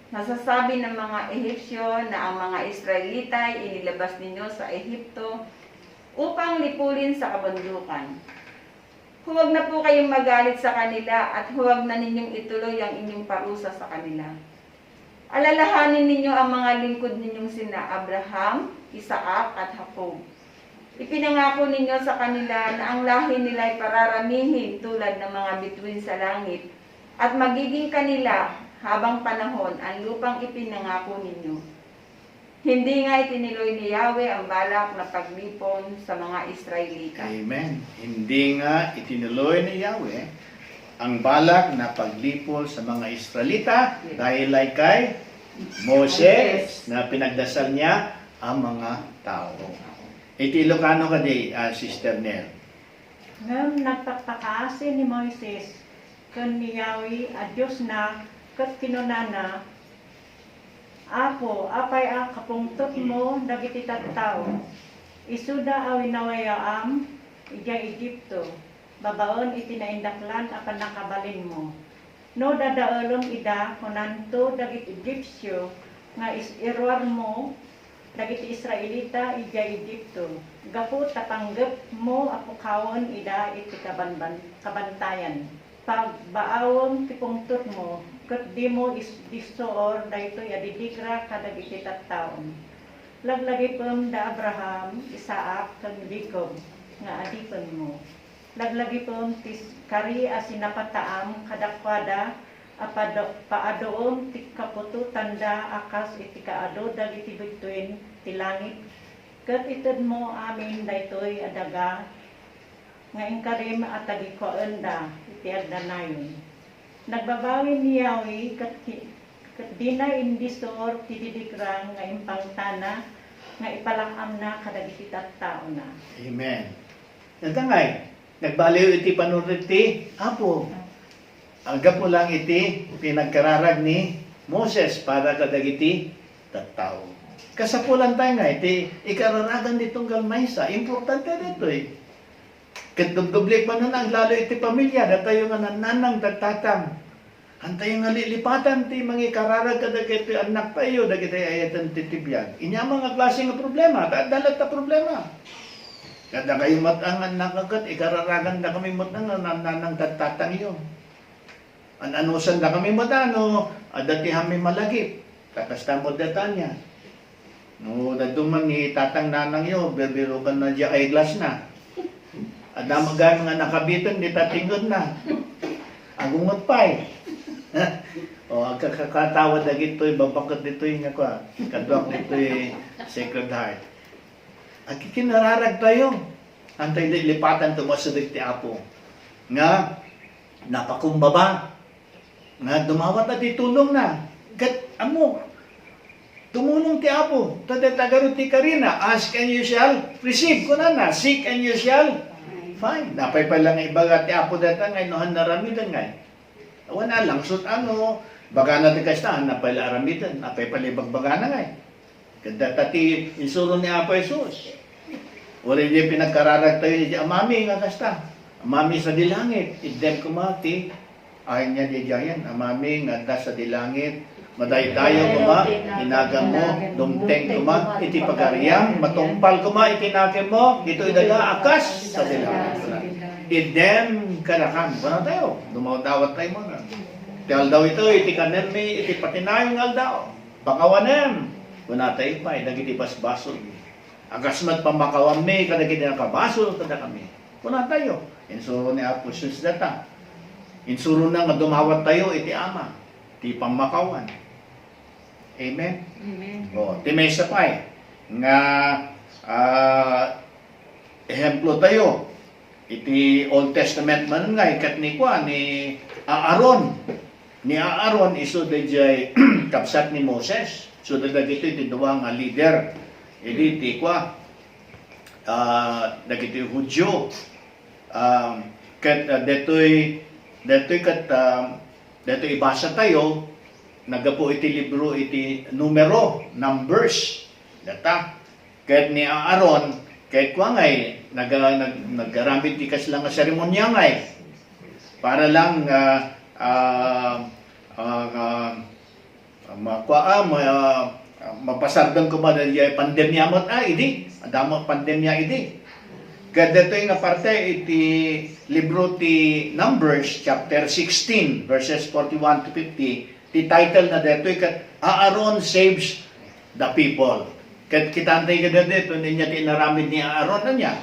nasasabi ng mga Ehipsyo na ang mga Israelita ay inilabas ninyo sa Ehipto upang lipulin sa kabundukan. Huwag na po kayong magalit sa kanila at huwag na ninyong ituloy ang inyong parusa sa kanila. Alalahanin ninyo ang mga lingkod ninyong sina Abraham, Isaac at Jacob. Ipinangako ninyo sa kanila na ang lahi nila ay pararamihin tulad ng mga bituin sa langit at magiging kanila habang panahon ang lupang ipinangako ninyo. Hindi nga itiniloy ni Yahweh ang balak na paglipon sa mga Israelita. Amen. Hindi nga itinuloy ni Yahweh ang balak na paglipol sa mga Israelita dahil ay kay Moses na pinagdasal niya ang mga tao. Iti Ilocano ka di, Sister Nel. Ngam nagpapakaasi ni Moises kan ni Yahweh a Diyos na kat kinunana Apo, apay a kapungtot mo dagiti tattao. Isuda awinawayaam ija Egypto. Babaon itinaindaklan apan nakabalin mo. No dadaolong ida kunanto dagiti Egyptyo nga irwar mo dagiti Israelita ija Egypto. Gapu tatanggep mo apukawon ida iti kabantayan. Pagbaawon ti pungtot mo, ket di mo distoor daytoy adidigra kadagiti tattaon. Laglagi pom da Abraham, Isaac, kag Jacob, nga adipon mo. Laglagi pom tis kari asinapataam kadakwada, paadoom ti kaputo tanda akas iti kaado dagiti bituin ti langit. Ket ited mo amin daytoy adaga, nga ingkarim at tagikoenda iti agdanayon. Nagbabawi ni Yahweh ket dina indisor ti didikrang nga impangtana nga ipalakam na kadagiti tattao na. Amen. Nagtangay, nagbaliw iti panunod ti Apo. Aga po lang iti pinagkararag ni Moses para kadagiti tattao. Kasapulan tayo nga, iti ikararagan ditong galmaysa. Importante dito eh. Katdubdublik pa na lalo iti pamilya, datayo nga nananang tatatang. Antay nga lilipatan ti mga ikararag kadagiti anak tayo, dagiti ayatan titibyan. Inya mga klase nga problema, dalat ta problema. Kada kayo matangan nakagat, ikararagan na kami matangan, nananang tatatang iyo. Ananusan na kami matano, adati kami malagip. Kakasta mo datanya. No, daduman ni tatang nanang yo, berbiro ka na diya ay glass na. Ada mga mga nakabitan, di tatingod na. Agungot pa eh. O, kakatawa na gito'y, babakot dito'y nga kwa. Kadwak dito'y Sacred Heart. At kinararag tayo. Antay lipatan tumasadig ti Apo. Nga, napakumbaba. Nga, dumawat at itulong na. Gat, amo, tumulong ti Apo. Tadatagaro ti Karina. Ask and you shall receive. Kunana, seek and you shall find. Napay pa lang ibaga ti Apo data ngay, nohan naramitan ngay. Wala lang, sut ano, baga na ti kastahan, napay aramitan, napay palibag baga na ngay. Kada tati, insuro ni Apo Jesus. Wala niya pinagkararag tayo ni Amami nga kasta. Amami sa dilangit, idem kumati, ay niya di jayan, Amami nga da sa dilangit, madaydayo kuma, inaga mo, dumteng kuma, iti pagariang, matumpal kuma, itinake mo, ito idaga akas sa dilangit. Idem kanakan, wala tayo, dumawdawat tayo muna. Tial daw ito, iti kanen may, iti patinayong aldaw, bakawanem, wala tayo pa, dagiti basbasol. Agasmat pamakawan may, kadagiti nakabasol, kada kami. Wala tayo. Insuro ni Apo Jesus data. Insuro na nga dumawat tayo, iti ama, iti pamakawan. Amen? Amen. O, ti may isa pa eh, nga, ehemplo tayo, iti Old Testament man nga, ikat ni kwa, ni Aaron. Ni Aaron, iso dayjay kapsat ni Moses. So, dagito iti duwa nga leader. Idi, ti kwa, dagito yung Hudyo. Deto'y ibasa tayo, nagapo iti libro, iti numero, numbers. Data. Kat ni Aaron, kahit kwa ngay, nagaramit ti kas lang nga seremonya ngay. Para lang mapasardan ko ba na pandemya mo idi. Adamo pandemya idi. Kaya dito yung parte iti libro ti Numbers chapter 16 verses 41 to 50. Ti title na dito Aaron saves the people. Kat kitantay ka na dito, niya tinaramid ni Aaron na niya.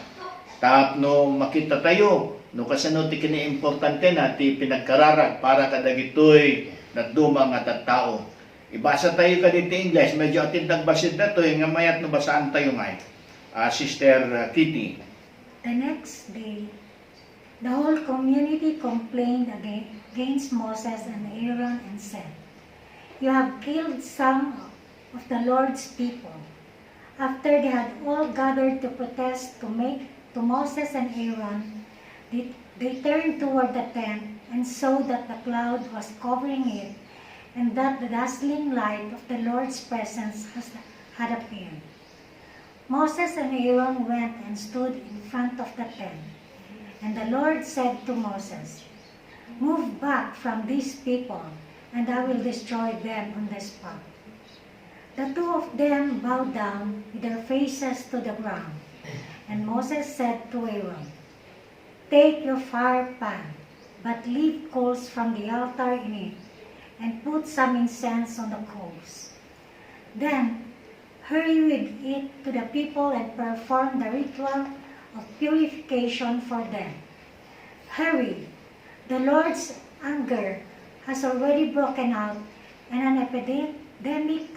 Tap no makita tayo, no kasano ti kini-importante na ti pinagkararag para kadagitoy na dumang at tao. Ibasa tayo ka dito English, medyo atin nagbasid na to, yung mayat no basaan tayo ngay. Sister Kitty. The next day, the whole community complained against Moses and Aaron and said, "You have killed some of the Lord's people." After they had all gathered to protest to Moses and Aaron, they turned toward the tent and saw that the cloud was covering it and that the dazzling light of the Lord's presence had appeared. Moses and Aaron went and stood in front of the tent. And the Lord said to Moses, "Move back from these people, and I will destroy them on the spot." The two of them bowed down with their faces to the ground. And Moses said to Aaron, "Take your fire pan, but leave coals from the altar in it, and put some incense on the coals. Then hurry with it to the people and perform the ritual of purification for them. Hurry! The Lord's anger has already broken out and an epidemic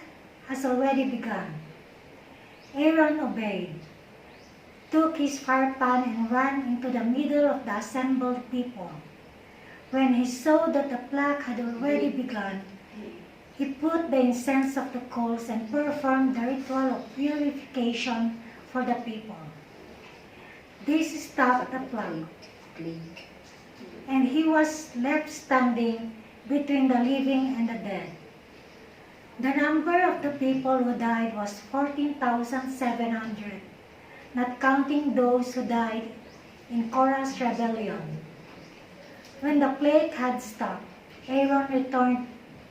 has already begun. Aaron obeyed, took his fire pan and ran into the middle of the assembled people. When he saw that the plague had already begun, he put the incense of the coals and performed the ritual of purification for the people. This stopped the plague, and he was left standing between the living and the dead. The number of the people who died was 14,700, not counting those who died in Korah's rebellion. When the plague had stopped, Aaron returned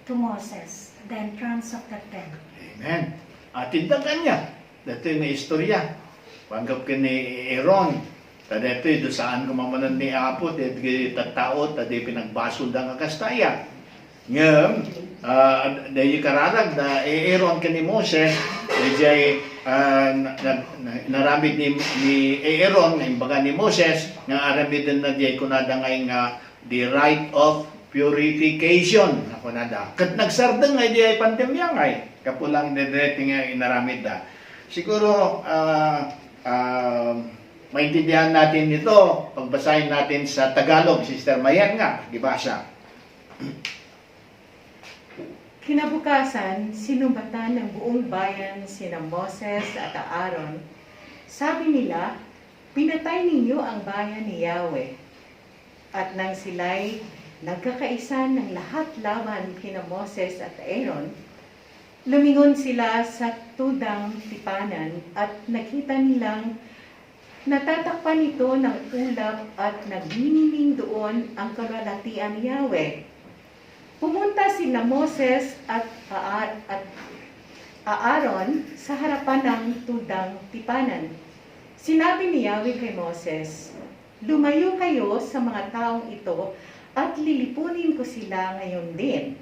to Moses at the entrance of the tent. Amen. At tindagan niya. Dito yung istorya. Panggap ka ni Aaron. Tada ito, saan kumamanan ni Apo, dito tattao, tada pinagbasol ng kakastaya. Ngayon, dahil kararag na Aaron ka ni Moses, dahil naramid ni Aaron, na imbaga ni Moses, nga aramid din na dahil kunada ngay nga the rite of purification. Ako nada. Kat nagsardang nga dahil pandemya ngay, kapulang direting nga inaramid da. Siguro, maintindihan natin ito, pagbasahin natin sa Tagalog, Sister Mayan nga, gibasa. Kinabukasan, sinumbatan ng buong bayan sina Moses at Aaron. Sabi nila, pinatay ninyo ang bayan ni Yahweh. At nang sila'y nagkakaisa ng lahat laban kina Moses at Aaron, lumingon sila sa tudang tipanan at nakita nilang natatakpan ito ng ulap at naglilining doon ang kalwalhatian ni Yahweh. Pumunta sina Moses at Aaron sa harapan ng tudang tipanan. Sinabi ni Yahweh kay Moses, "Lumayo kayo sa mga taong ito at lilipunin ko sila ngayon din."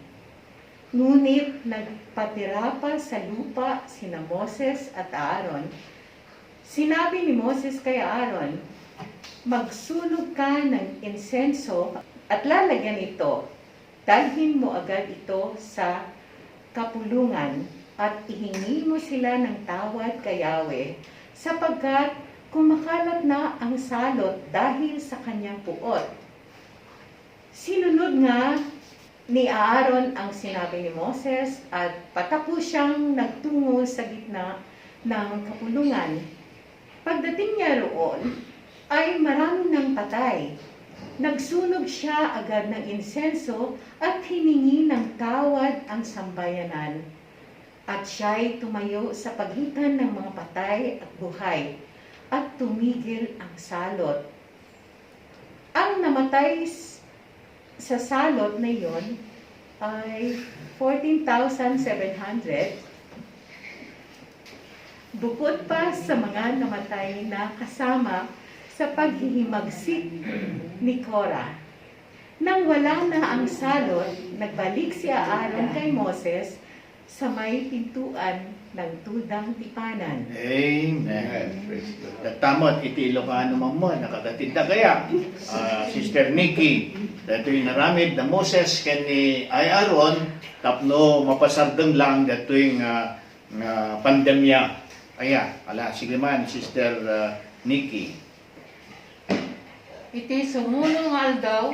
Ngunit nagpatira pa sa lupa sina Moses at Aaron. Sinabi ni Moses kay Aaron, "Magsunog ka ng insenso at lalagyan ito. Dalhin mo agad ito sa kapulungan at ihingi mo sila ng tawad kay Yahweh sapagkat kumakalat na ang salot dahil sa kanyang puot." Sinunod nga ni Aaron ang sinabi ni Moses at patako siyang nagtungo sa gitna ng kapulungan. Pagdating niya roon ay marami ng patay. Nagsunog siya agad ng insenso at hiningi ng tawad ang sambayanan. At siya'y tumayo sa pagitan ng mga patay at buhay at tumigil ang salot. Ang namatay sa salot na iyon ay 14,700. Bukod pa sa mga namatay na kasama sa paghihimagsik ni Korah. Nang wala na ang salot, nagbalik si Aaron kay Moses sa may pintuan ng tudang tipanan. Amen. Tatamot, iti Ilocano mo, nakadatinda kaya. Sister Nikki, dito yung naramid na Moses ken ni Aaron, tapno mapasardeng lang dito yung pandemya. Kaya, sige man, Sister Nikki. Iti sumulong aldaw,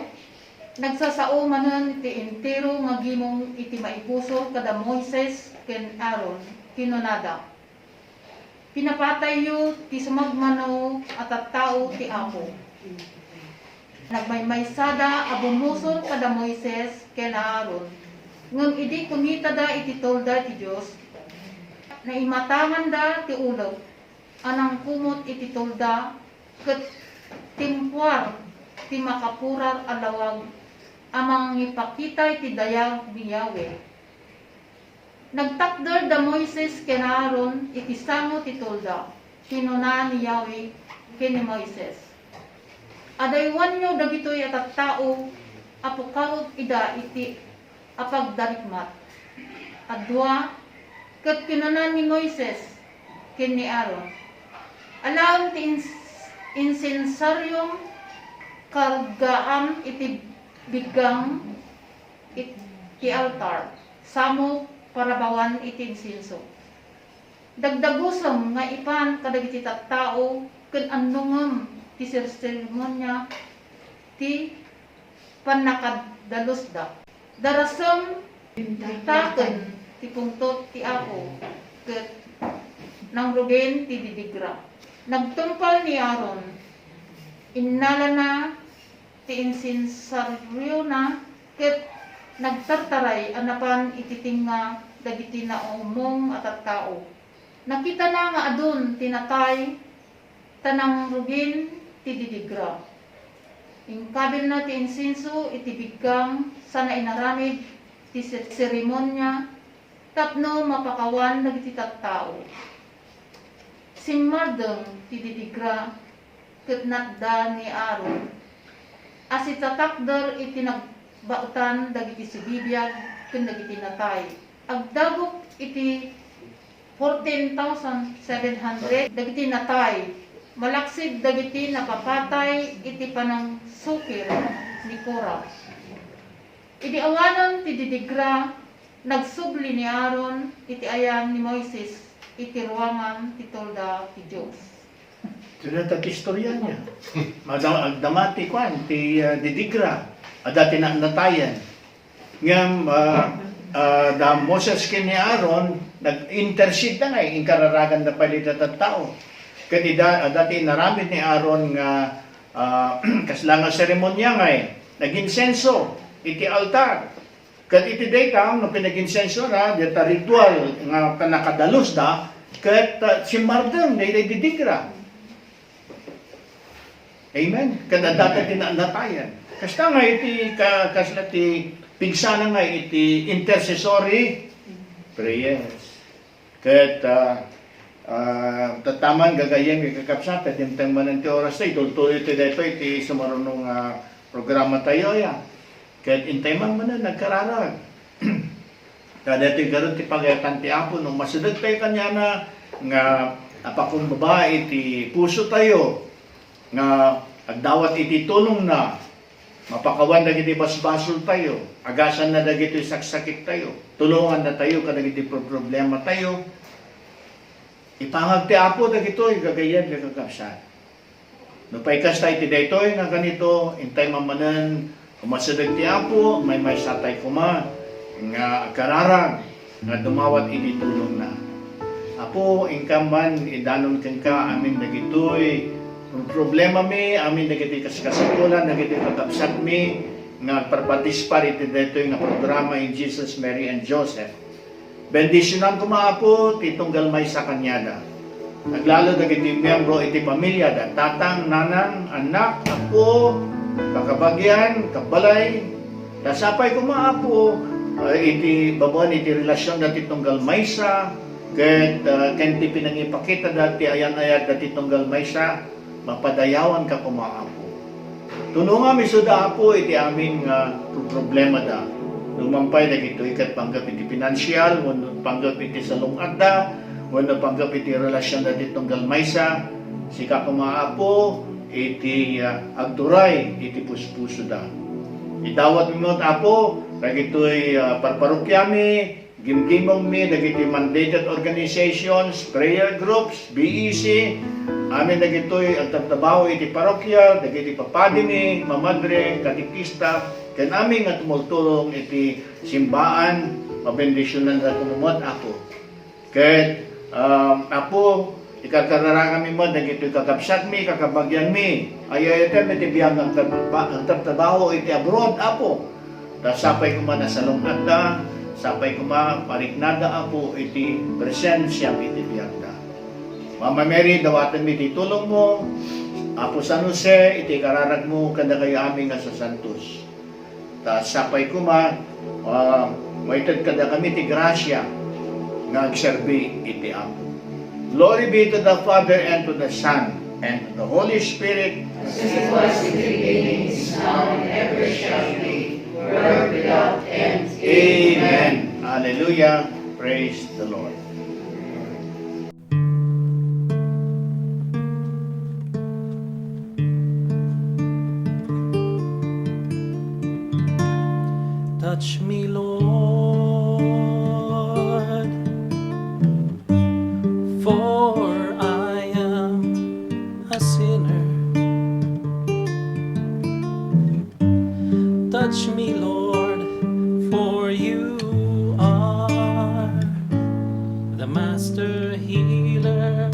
nagsasaumanan iti entero nga gimong iti maipusor kada Moises ken Aaron kinunada. Pinapatay yu ti sumagmano at tao ti Apo. Nagmaymaysada abumusor kada Moises ken Aaron. Ngem idi kumita da iti tolda ti Dios na imatangan da ti ulo. Anang kumot iti tolda ket timpuar ti makapurar alawag amang ipakita iti dayag ni Yahweh. Nagtakder da Moises ken Aaron iti sango ti tolda. Kinuna ni Yahweh ken ni Moises. Adaywan nyo dagitoy at tao apukawag ida iti apagdarikmat. Adwa ket kinunan ni Moises ken ni Aaron. Alaon ti insensaryong kargaan iti bigang iti altar, samo parabawan iti insenso. Dagdagusam nga ipan kadagiti tattao ken annungam ti sermonya ti panakadalusda. Darasam taken ti pungtot ti Apo ket nang rugen ti didigra. Nagtumpal ni Aaron, innala na ti insensaryo na ket nagtartaray anapan ititinga dagiti na umong at tao. Nakita na nga adun tinatay tanang rugin ti didigra. Ingkabil na ti insenso iti bigang sana inaramid ti seremonya tapno mapakawan dagiti tattao. Simmardeng ti didigra ket natda ni Aaron. Asit tatakder iti nagbautan dagiti sibibiyag ken dagiti natay. Agdagok iti 14,700 dagiti natay. Malaksid dagiti napapatay iti panang sukir ni Korah. Iti awanan ti didigra nagsubli ni Aaron iti ayam ni Moises iti ruangan ti tolda ti Diyos. Ito ti istorya niya. Magdamati ko ti didigra. Dati na natayan. Ngam, da Moses ken ni Aaron, nag-intercede na nga, inkararagan na palit at tao. Kati dati naramid ni Aaron nga kaslangan seremonya nga nag-insenso, iti altar. Kat iti data, no pinag-insenso na, dita ritual nga panakadalos da, kat si Mardeng, na didigra. Amen? Kada data tinanatayan. Kasta nga iti, kasla ti, pigsana nga iti intercessory prayers. Kat, tataman gagayang kakapsat, at dimtang manan ti oras tayo, tultuloy iti dito, iti sumarunong programa tayo ya. Kahit intay man man na nagkararag. Kada ito garon ti pagayatan ti Apo, nung masudag tayo kanya na nga apakumbaba iti puso tayo, nga agdawat iti tulong na, mapakawan na iti basbasol tayo, agasan na dagiti saksakit tayo, tulungan na tayo kadagiti problema tayo, ipangag ti Apo dagitoy gagayan gagakapsat. No paikas tayo ti daytoy nga ganito, intay mamanan, umasadag ti Apo, may satay kuma, nga kararag, nga dumawat iti tulong na. Apo, ingkam man, idanon ken ka, amin dagitoy, problema mi, amin dagiti kaskasatulan, dagiti kakapsat mi, nga parpatispar iti daytoy nga programa in Jesus, Mary, and Joseph. Bendisyonan ko Apo, titunggal may sa kanyada. Naglalo dagiti miyembro iti pamilya, da tatang, nanang, anak, apo, kakabagyan, kabalay, kasapay ko Apo, iti babuan iti relasyon dati tunggal maysa, ket kenti pinangipakita dati ayan-ayat dati tunggal maysa, mapadayawan ka ko Apo. Tunungan mi suda Apo iti aming problema da. Lumampay dagito ikat panggap iti pinansyal, wenno panggap iti salungad da, wenno panggap iti relasyon dati tunggal maysa, sika ko Apo, iti agduray iti puspuso da. Idawat mi mo Apo, dagitoy parparokyami, gimgimong mi, dagiti mandated organizations, prayer groups, BEC, amin dagitoy ang tatrabaho iti parokya, dagiti papadi mi, mamadre, katikista, ken amin nga tumultulong iti simbaan, mabendisyonan sa kumumot Apo. Ket Apo, ikakararagan mi mo, dagito kakapsat mi, kakabagyan mi, ayayaten mi ti biyang ang trabaho iti abroad, Apo. Sapay ko man sa lungad da, sapay ko man pariknada, Apo, iti presensya iti biyang da. Mama Mary, dawatan mi iti tulong mo, Apo San Jose, iti kararag mo, kada kayo aming nga sa Santos. Sapay ko man, maitad kada kami iti grasya, nga agserbi iti Apo. Glory be to the Father, and to the Son, and to the Holy Spirit, as it was in the beginning, is now, and ever shall be, world without end. Amen. Hallelujah. Praise the Lord. Touch me, Lord, for I am a sinner. Touch me, Lord, for you are the master healer.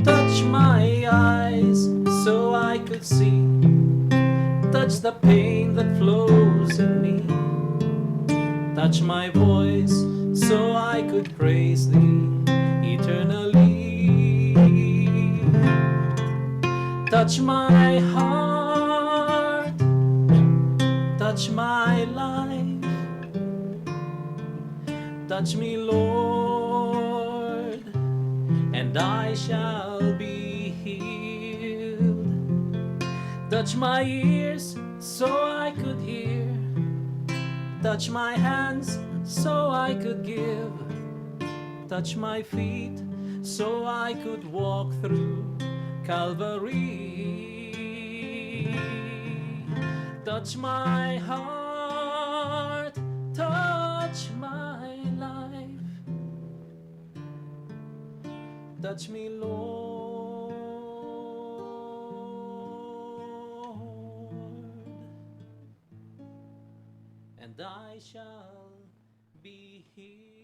Touch my eyes so I could see. Touch the pain that flows in me. Touch my voice so I could praise thee eternally. Touch my heart, touch my life. Touch me, Lord, and I shall be healed. Touch my ears so I could hear. Touch my hands so I could give. Touch my feet so I could walk through Calvary. Touch my heart, touch my life. Touch me, Lord, and I shall be healed.